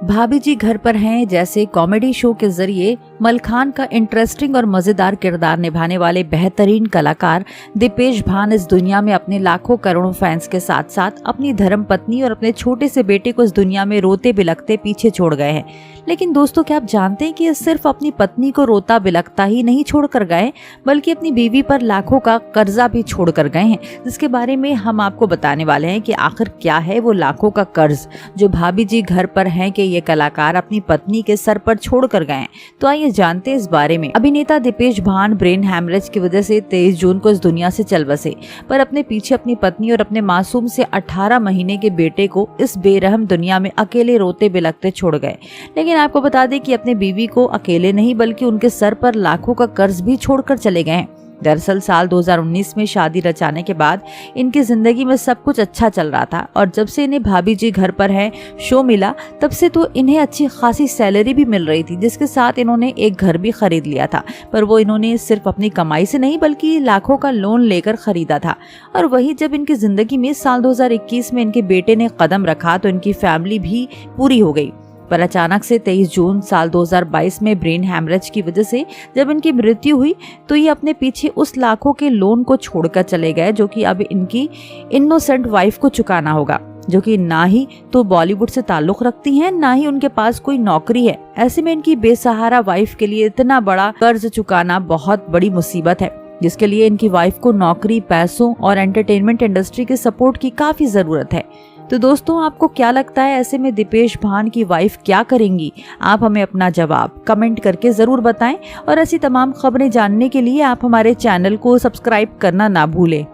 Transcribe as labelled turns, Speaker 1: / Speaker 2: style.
Speaker 1: भाभी जी घर पर हैं जैसे कॉमेडी शो के जरिए मलखान का इंटरेस्टिंग और मजेदार किरदार निभाने वाले बेहतरीन कलाकार दीपेश भान इस दुनिया में अपने लाखों करोड़ों फैंस के साथ साथ अपनी धर्म पत्नी और अपने छोटे से बेटे को इस दुनिया में रोते बिलखते पीछे छोड़ गए हैं। लेकिन दोस्तों, क्या आप जानते हैं कि ये सिर्फ अपनी पत्नी को रोता बिलखता ही नहीं छोड़कर गए, बल्कि अपनी बीवी पर लाखों का कर्जा भी छोड़कर गए हैं, जिसके बारे में हम आपको बताने वाले हैं कि आखिर क्या है वो लाखों का कर्ज जो भाभी जी घर पर हैं कि ये कलाकार अपनी पत्नी के सर पर छोड़ कर गए। तो आइए जानते हैं इस बारे में। अभिनेता दीपेश भान ब्रेन हैमरेज की वजह से 23 जून को इस दुनिया से चल बसे, पर अपने पीछे अपनी पत्नी और अपने मासूम से 18 महीने के बेटे को इस बेरहम दुनिया में अकेले रोते बिलखते छोड़ गए। लेकिन आपको बता दें कि अपने बीवी को अकेले नहीं बल्कि उनके सर पर लाखों का कर्ज भी छोड़कर चले गए हैं। दरअसल साल 2019 में शादी रचाने के बाद इनकी जिंदगी में सब कुछ अच्छा चल रहा था और जब से इन्हें भाभी जी घर पर हैं शो मिला तब से तो इन्हें अच्छी खासी सैलरी भी मिल रही थी, जिसके साथ इन्होंने एक घर भी खरीद लिया था। पर वो इन्होंने सिर्फ अपनी कमाई से नहीं बल्कि लाखों का लोन लेकर खरीदा था। और वही जब इनकी जिंदगी में साल 2021 में इनके बेटे ने कदम रखा तो इनकी फैमिली भी पूरी हो गई। पर अचानक से 23 जून साल 2022 में ब्रेन हैमरेज की वजह से जब इनकी मृत्यु हुई तो ये अपने पीछे उस लाखों के लोन को छोड़कर चले गए, जो कि अब इनकी इनोसेंट वाइफ को चुकाना होगा, जो कि ना ही तो बॉलीवुड से ताल्लुक रखती हैं, ना ही उनके पास कोई नौकरी है। ऐसे में इनकी बेसहारा वाइफ के लिए इतना बड़ा कर्ज चुकाना बहुत बड़ी मुसीबत है, जिसके लिए इनकी वाइफ को नौकरी, पैसों और एंटरटेनमेंट इंडस्ट्री के सपोर्ट की काफी जरूरत है। तो दोस्तों, आपको क्या लगता है ऐसे में दीपेश भान की वाइफ क्या करेंगी? आप हमें अपना जवाब कमेंट करके जरूर बताएं और ऐसी तमाम खबरें जानने के लिए आप हमारे चैनल को सब्सक्राइब करना ना भूलें।